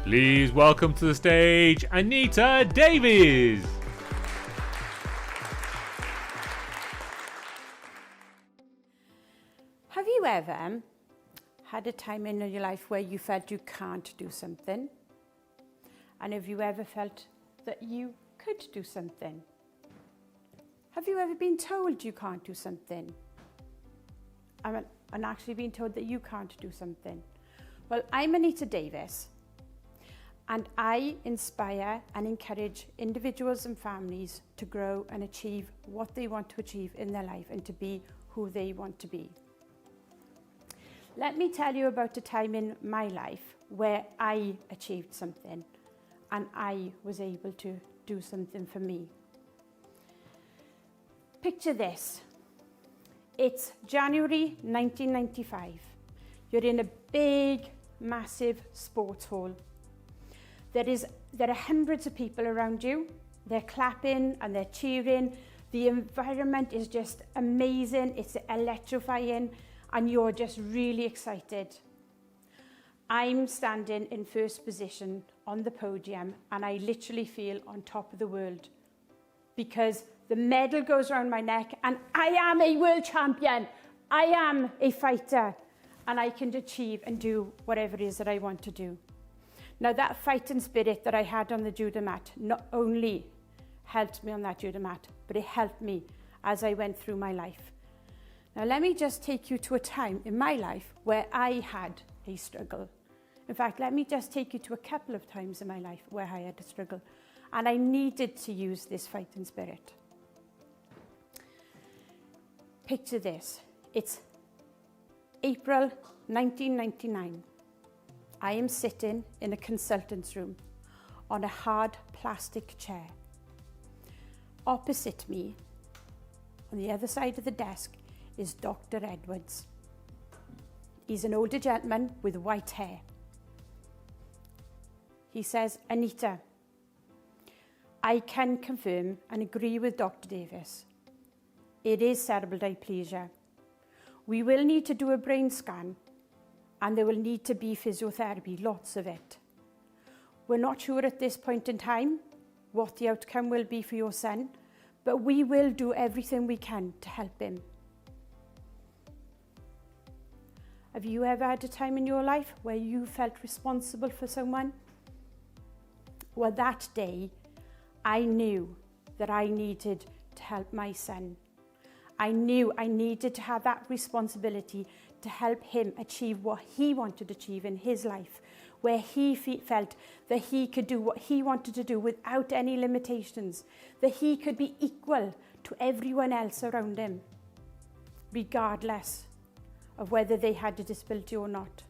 Please welcome to the stage, Anita Davies. Have you ever had a time in your life where you felt you can't do something? And have you ever felt that you could do something? Have you ever been told you can't do something? And actually been told that you can't do something? Well, I'm Anita Davies, and I inspire and encourage individuals and families to grow and achieve what they want to achieve in their life and to be who they want to be. Let me tell you about a time in my life where I achieved something and I was able to do something for me. Picture this. It's January 1995. You're in a big, massive sports hall. There are hundreds of people around you. They're clapping and they're cheering. The environment is just amazing. It's electrifying. And you're just really excited. I'm standing in first position on the podium and I literally feel on top of the world because the medal goes around my neck and I am a world champion. I am a fighter and I can achieve and do whatever it is that I want to do. Now that fighting spirit that I had on the judo mat not only helped me on that judo mat, but it helped me as I went through my life. Now let me just take you to a time in my life where I had a struggle. In fact, let me just take you to a couple of times in my life where I had a struggle and I needed to use this fighting spirit. Picture this. It's April 1999. I am sitting in a consultant's room on a hard plastic chair. Opposite me, on the other side of the desk, is Dr. Edwards. He's an older gentleman with white hair. He says, Anita, I can confirm and agree with Dr. Davies. It is cerebral dysplasia. We will need to do a brain scan and there will need to be physiotherapy, lots of it. We're not sure at this point in time what the outcome will be for your son, but we will do everything we can to help him. Have you ever had a time in your life where you felt responsible for someone? Well, that day, I knew that I needed to help my son. I knew I needed to have that responsibility to help him achieve what he wanted to achieve in his life, where he felt that he could do what he wanted to do without any limitations, that he could be equal to everyone else around him, regardless of whether they had a disability or not.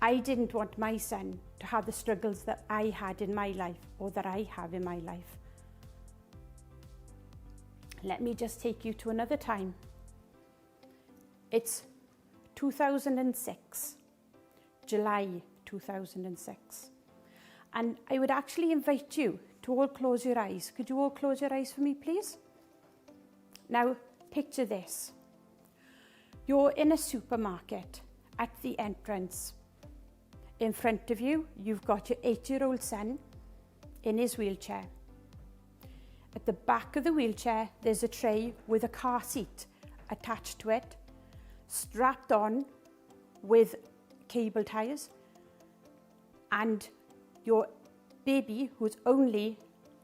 I didn't want my son to have the struggles that I had in my life or that I have in my life. Let me just take you to another time. It's 2006, July 2006. And I would actually invite you to all close your eyes. Could you all close your eyes for me, please? Now, picture this. You're in a supermarket at the entrance. In front of you, you've got your 8-year-old son in his wheelchair. At the back of the wheelchair, there's a tray with a car seat attached to it, strapped on with cable ties, and your baby, who's only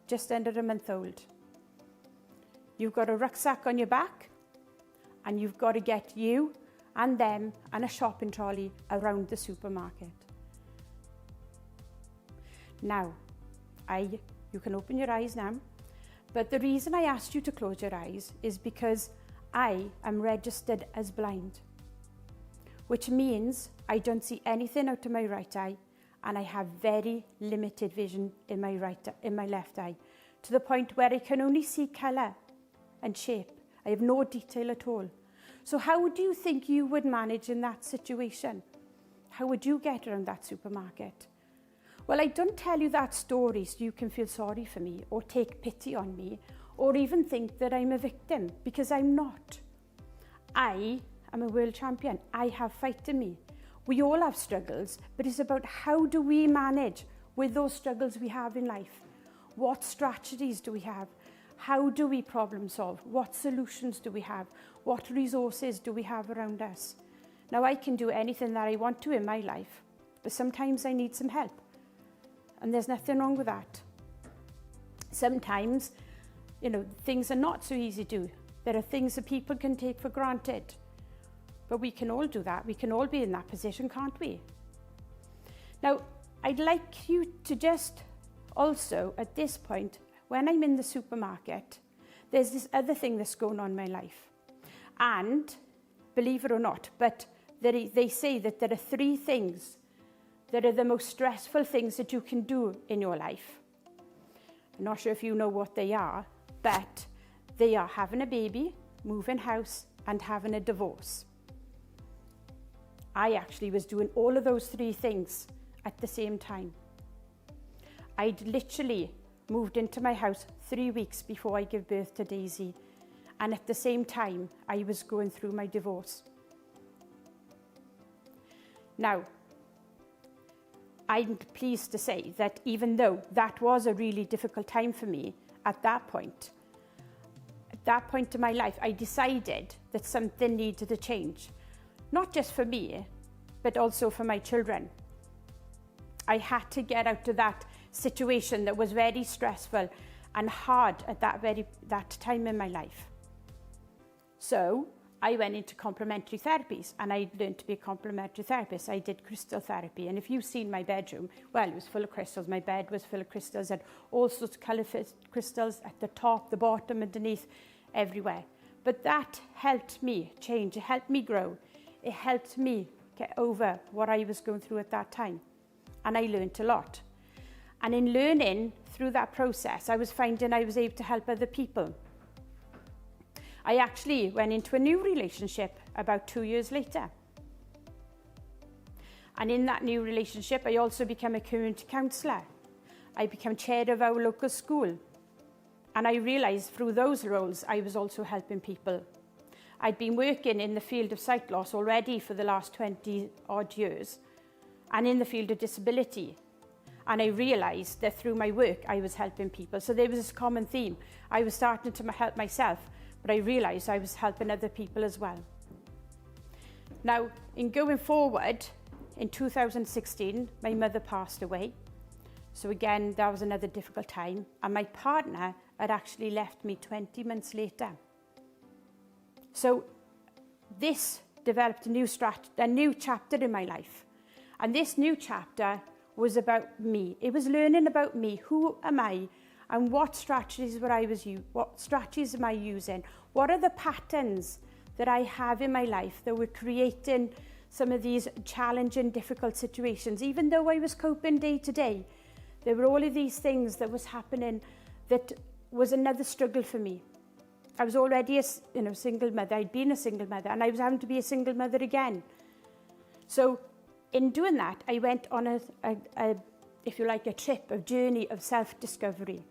just under a month old. You've got a rucksack on your back, and you've got to get you and them and a shopping trolley around the supermarket. Now, you can open your eyes now, but the reason I asked you to close your eyes is because I am registered as blind, which means I don't see anything out of my right eye and I have very limited vision in my left eye, to the point where I can only see colour and shape. I have no detail at all. So how do you think you would manage in that situation? How would you get around that supermarket? Well, I don't tell you that story so you can feel sorry for me or take pity on me or even think that I'm a victim, because I'm not. I am a world champion. I have fight in me. We all have struggles, but it's about how do we manage with those struggles we have in life? What strategies do we have? How do we problem solve? What solutions do we have? What resources do we have around us? Now, I can do anything that I want to in my life, but sometimes I need some help. And there's nothing wrong with that. Sometimes, things are not so easy to do. There are things that people can take for granted. But we can all do that. We can all be in that position, can't we? Now, I'd like you to just also, at this point, when I'm in the supermarket, there's this other thing that's going on in my life. And, believe it or not, but they say that there are 3 things that are the most stressful things that you can do in your life. I'm not sure if you know what they are, but they are having a baby, moving house, and having a divorce. I actually was doing all of those 3 things at the same time. I'd literally moved into my house 3 weeks before I gave birth to Daisy, and at the same time I was going through my divorce. Now, I'm pleased to say that even though that was a really difficult time for me at that point in my life, I decided that something needed to change. Not just for me, but also for my children. I had to get out of that situation that was very stressful and hard at that time in my life. So I went into complementary therapies, and I learned to be a complementary therapist. I did crystal therapy, and if you've seen my bedroom, well, it was full of crystals. My bed was full of crystals, and all sorts of colourful crystals at the top, the bottom, underneath, everywhere. But that helped me change. It helped me grow. It helped me get over what I was going through at that time. And I learned a lot. And in learning through that process, I was finding I was able to help other people. I actually went into a new relationship about 2 years later. And in that new relationship, I also became a community councillor. I became chair of our local school. And I realised through those roles, I was also helping people. I'd been working in the field of sight loss already for the last 20 odd years, and in the field of disability. And I realised that through my work, I was helping people. So there was this common theme. I was starting to help myself, but I realised I was helping other people as well. Now, in going forward, in 2016, my mother passed away. So again, that was another difficult time. And my partner had actually left me 20 months later. So this developed a new chapter in my life. And this new chapter was about me. It was learning about me. Who am I? And what strategies am I using? What are the patterns that I have in my life that were creating some of these challenging, difficult situations? Even though I was coping day to day, there were all of these things that was happening that was another struggle for me. I was already a single mother. I'd been a single mother, and I was having to be a single mother again. So in doing that, I went on a trip, a journey of self-discovery.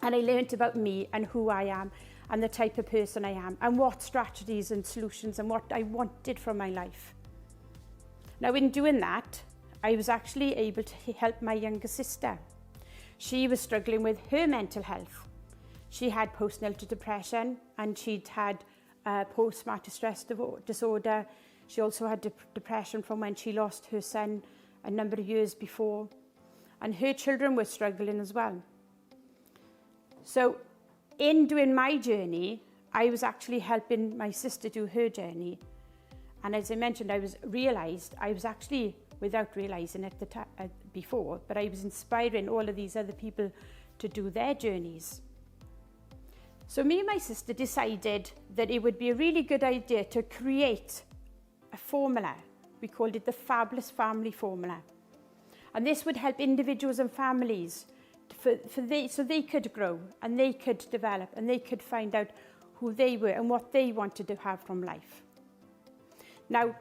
And I learned about me and who I am and the type of person I am and what strategies and solutions and what I wanted from my life. Now, in doing that, I was actually able to help my younger sister. She was struggling with her mental health. She had postnatal depression, and she'd had post-traumatic stress disorder. She also had depression from when she lost her son a number of years before. And her children were struggling as well. So in doing my journey, I was actually helping my sister do her journey. And as I mentioned, I was actually, without realising it before, but I was inspiring all of these other people to do their journeys. So me and my sister decided that it would be a really good idea to create a formula. We called it the Fabulous Family Formula. And this would help individuals and families so they could grow and they could develop and they could find out who they were and what they wanted to have from life. Now,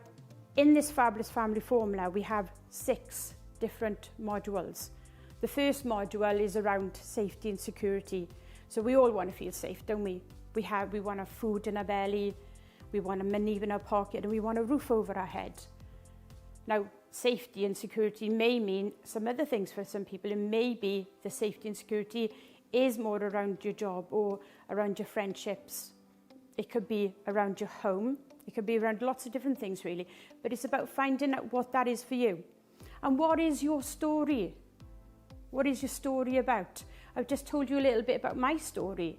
in this Fabulous Family Formula, we have 6 different modules. The first module is around safety and security. So we all want to feel safe, don't we? We want our food in our belly, we want money in our pocket, and we want a roof over our head. Now, safety and security may mean some other things for some people. It may be the safety and security is more around your job or around your friendships. It could be around your home. It could be around lots of different things, really. But it's about finding out what that is for you. And what is your story? What is your story about? I've just told you a little bit about my story.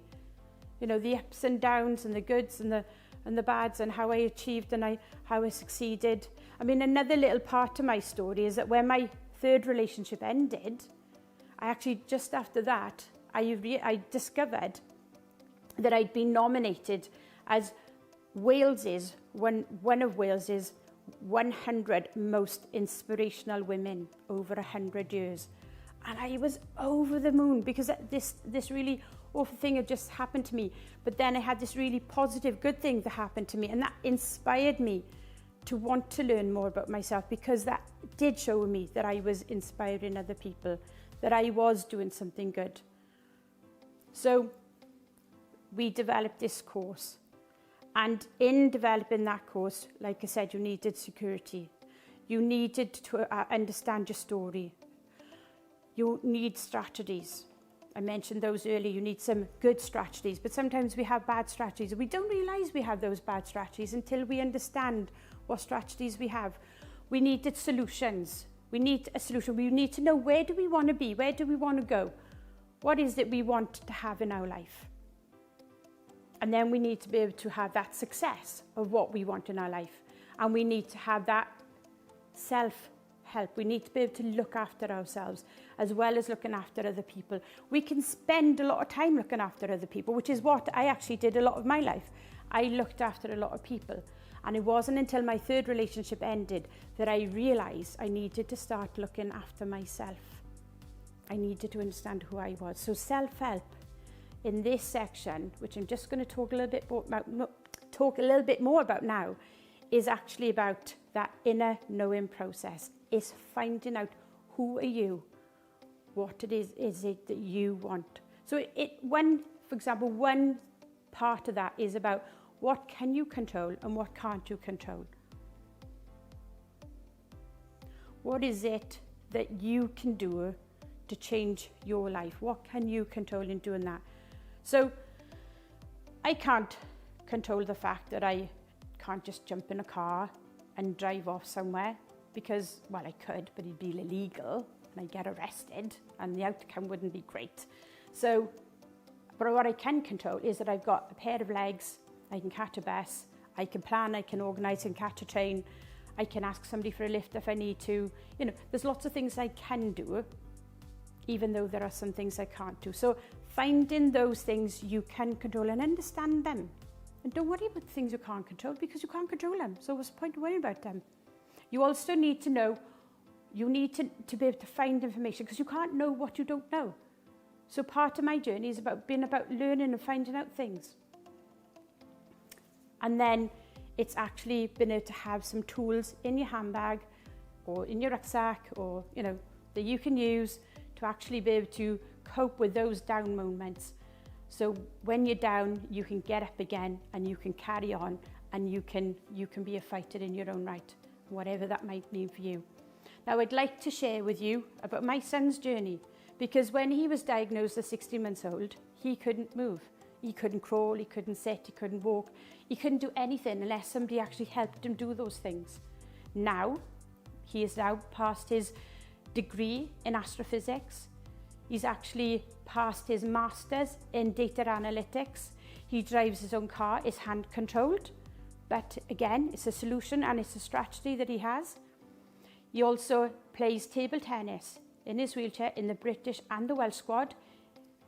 You know, the ups and downs and the goods and the bads and how I achieved and how I succeeded. I mean, another little part of my story is that when my third relationship ended, I actually, just after that, I discovered that I'd been nominated as one of Wales's 100 most inspirational women over 100 years. And I was over the moon because this really awful thing had just happened to me. But then I had this really positive, good thing that happened to me. And that inspired me to want to learn more about myself, because that did show me that I was inspiring other people, that I was doing something good. So we developed this course. And in developing that course, like I said, you needed security. You needed to understand your story. You need strategies. I mentioned those earlier. You need some good strategies, but sometimes we have bad strategies. We don't realise we have those bad strategies until we understand what strategies we have. We needed solutions. We need a solution. We need to know, where do we want to be? Where do we want to go? What is it we want to have in our life? And then we need to be able to have that success of what we want in our life. And we need to have that self-help. We need to be able to look after ourselves as well as looking after other people. We can spend a lot of time looking after other people, which is what I actually did a lot of my life. I looked after a lot of people. And it wasn't until my third relationship ended that I realised I needed to start looking after myself. I needed to understand who I was. So self-help in this section, which I'm just going to talk a little bit more about now, is actually about that inner knowing process. It's finding out, who are you? What is it that you want? So for example, one part of that is about what can you control and what can't you control? What is it that you can do to change your life? What can you control in doing that? So I can't control the fact that I can't just jump in a car and drive off somewhere, because, well, I could, but it'd be illegal and I'd get arrested and the outcome wouldn't be great. So, but what I can control is that I've got a pair of legs, I can catch a bus, I can plan, I can organise and catch a train, I can ask somebody for a lift if I need to. You know, there's lots of things I can do, even though there are some things I can't do. So finding those things you can control and understand them. And don't worry about the things you can't control, because you can't control them. So what's the point of worrying about them? You also need to know, you need to be able to find information, because you can't know what you don't know. So part of my journey is about learning and finding out things. And then it's actually been able to have some tools in your handbag or in your rucksack, or, you know, that you can use to actually be able to cope with those down moments. So when you're down, you can get up again and you can carry on, and you can be a fighter in your own right, whatever that might mean for you. Now, I'd like to share with you about my son's journey, because when he was diagnosed at 16 months old, he couldn't move. He couldn't crawl, he couldn't sit, he couldn't walk. He couldn't do anything unless somebody actually helped him do those things. Now, he has now passed his degree in astrophysics. He's actually passed his master's in data analytics. He drives his own car, it's hand controlled. But again, it's a solution and it's a strategy that he has. He also plays table tennis in his wheelchair in the British and the Welsh squad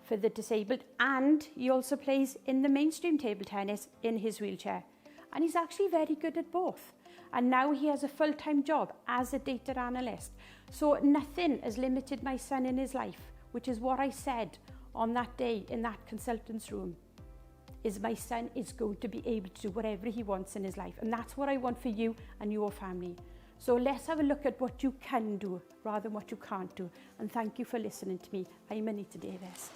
for the disabled, and he also plays in the mainstream table tennis in his wheelchair. And he's actually very good at both. And now he has a full-time job as a data analyst. So nothing has limited my son in his life, which is what I said on that day in that consultant's room, is my son is going to be able to do whatever he wants in his life. And that's what I want for you and your family. So let's have a look at what you can do rather than what you can't do. And thank you for listening to me. I'm Anita Davies.